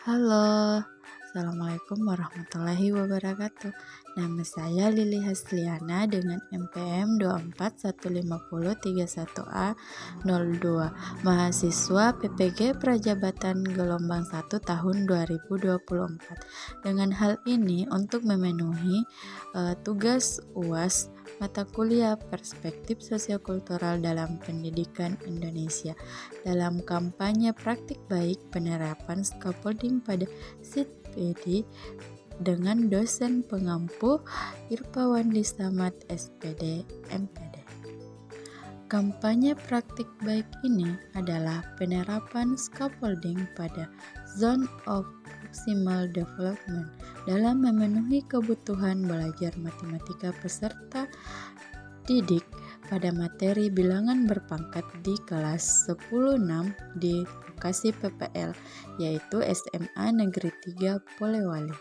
Halo, Assalamualaikum warahmatullahi wabarakatuh. Nama saya Lili Hasliana dengan NPM 2415031A02, mahasiswa PPG Prajabatan Gelombang 1 tahun 2024. Dengan hal ini untuk memenuhi tugas UAS mata kuliah Perspektif Sosiokultural dalam Pendidikan Indonesia dalam kampanye praktik baik penerapan scaffolding pada SID-PD dengan dosen pengampu Irpawandi Samad SPD MPD. Kampanye praktik baik ini adalah penerapan scaffolding pada Zone of Proximal Development dalam memenuhi kebutuhan belajar matematika peserta didik pada materi bilangan berpangkat di kelas 10-6 di lokasi PPL, yaitu SMA Negeri 3 Polewali.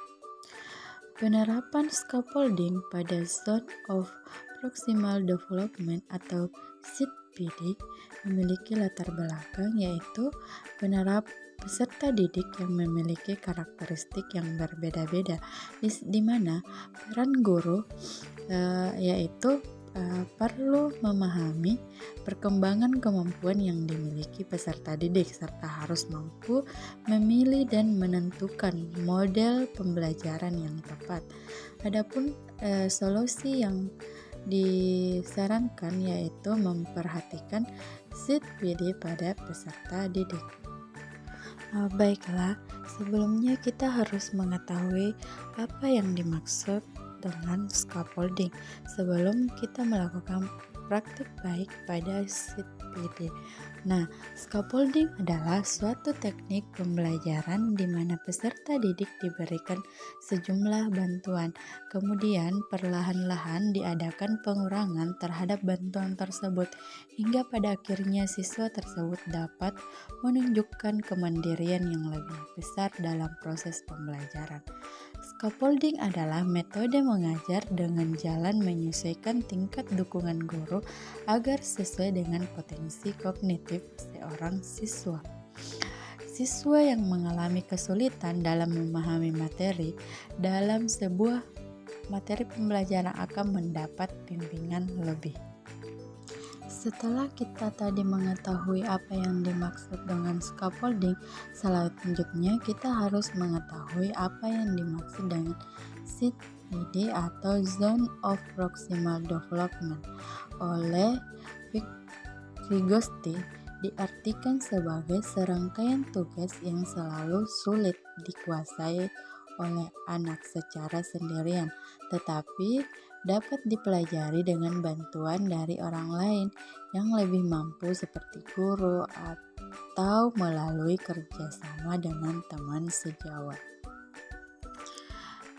Penerapan scaffolding pada Zone of Proximal Development atau SID-PD memiliki latar belakang, yaitu peserta didik yang memiliki karakteristik yang berbeda-beda, di mana peran guru yaitu perlu memahami perkembangan kemampuan yang dimiliki peserta didik serta harus mampu memilih dan menentukan model pembelajaran yang tepat. Adapun solusi yang disarankan yaitu memperhatikan SID-PD pada peserta didik. Baiklah, sebelumnya kita harus mengetahui apa yang dimaksud dengan scaffolding sebelum kita melakukan praktik baik pada SID-PD. Nah, scaffolding adalah suatu teknik pembelajaran di mana peserta didik diberikan sejumlah bantuan, kemudian perlahan-lahan diadakan pengurangan terhadap bantuan tersebut, hingga pada akhirnya siswa tersebut dapat menunjukkan kemandirian yang lebih besar dalam proses pembelajaran. Scaffolding adalah metode mengajar dengan jalan menyesuaikan tingkat dukungan guru agar sesuai dengan potensi kognitif seorang siswa. Siswa yang mengalami kesulitan dalam memahami materi dalam sebuah materi pembelajaran akan mendapat bimbingan lebih. Setelah kita tadi mengetahui apa yang dimaksud dengan scaffolding, selanjutnya kita harus mengetahui apa yang dimaksud dengan SID-PD atau Zone of Proximal Development. Oleh Vygotsky, diartikan sebagai serangkaian tugas yang selalu sulit dikuasai oleh anak secara sendirian, tetapi dapat dipelajari dengan bantuan dari orang lain yang lebih mampu seperti guru atau melalui kerjasama dengan teman sejawat.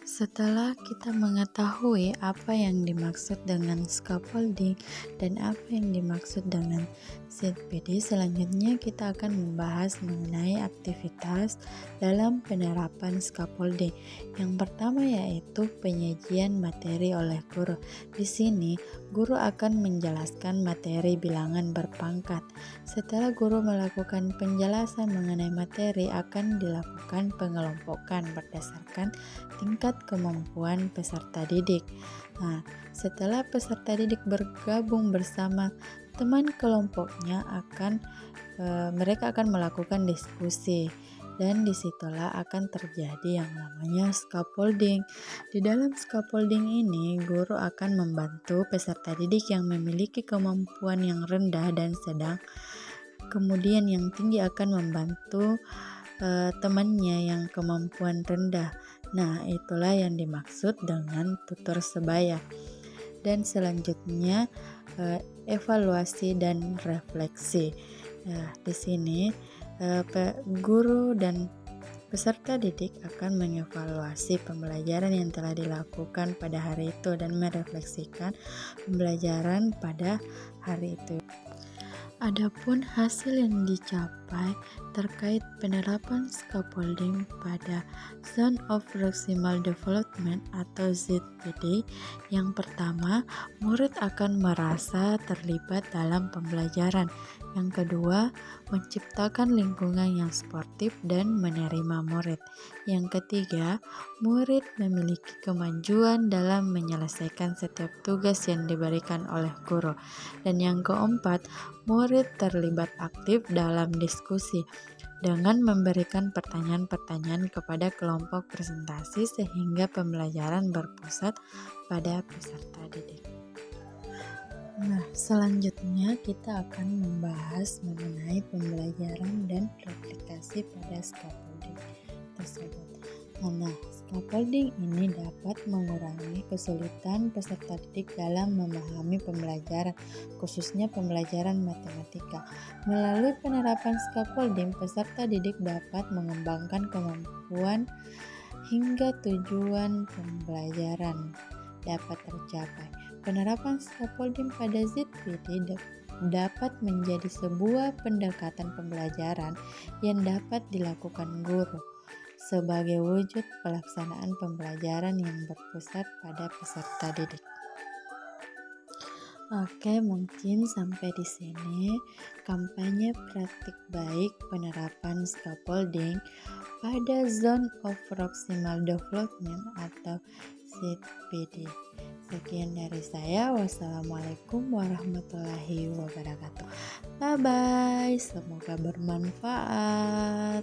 Setelah kita mengetahui apa yang dimaksud dengan scaffolding dan apa yang dimaksud dengan SID-PD, selanjutnya kita akan membahas mengenai aktivitas dalam penerapan scaffolding. Yang pertama yaitu penyajian materi oleh guru. Di sini, guru akan menjelaskan materi bilangan berpangkat. Setelah guru melakukan penjelasan mengenai materi, akan dilakukan pengelompokan berdasarkan tingkat kemampuan peserta didik. Nah, setelah peserta didik bergabung bersama teman kelompoknya mereka akan melakukan diskusi, dan disitulah akan terjadi yang namanya scaffolding. Di dalam scaffolding ini, guru akan membantu peserta didik yang memiliki kemampuan yang rendah dan sedang, kemudian yang tinggi akan membantu temannya yang kemampuan rendah. Nah, itulah yang dimaksud dengan tutor sebaya. Dan selanjutnya evaluasi dan refleksi. Nah, di sini guru dan peserta didik akan mengevaluasi pembelajaran yang telah dilakukan pada hari itu dan merefleksikan pembelajaran pada hari itu. Adapun hasil yang dicapai terkait penerapan scaffolding pada Zone of Proximal Development atau ZPD, yang pertama, murid akan merasa terlibat dalam pembelajaran. Yang kedua, menciptakan lingkungan yang sportif dan menerima murid. Yang ketiga, murid memiliki kemajuan dalam menyelesaikan setiap tugas yang diberikan oleh guru. Dan yang keempat, murid terlibat aktif dalam diskusi dengan memberikan pertanyaan-pertanyaan kepada kelompok presentasi sehingga pembelajaran berpusat pada peserta didik. Nah, selanjutnya kita akan membahas mengenai pembelajaran dan replikasi pada scaffolding tersebut. Nah, scaffolding ini dapat mengurangi kesulitan peserta didik dalam memahami pembelajaran, khususnya pembelajaran matematika. Melalui penerapan scaffolding, peserta didik dapat mengembangkan kemampuan hingga tujuan pembelajaran dapat tercapai. Penerapan scaffolding pada ZPD dapat menjadi sebuah pendekatan pembelajaran yang dapat dilakukan guru sebagai wujud pelaksanaan pembelajaran yang berpusat pada peserta didik. Oke, mungkin sampai di sini kampanye praktik baik penerapan scaffolding pada Zone of Proximal Development atau ZPD. Sekian dari saya. Wassalamualaikum warahmatullahi wabarakatuh. Bye bye. Semoga bermanfaat.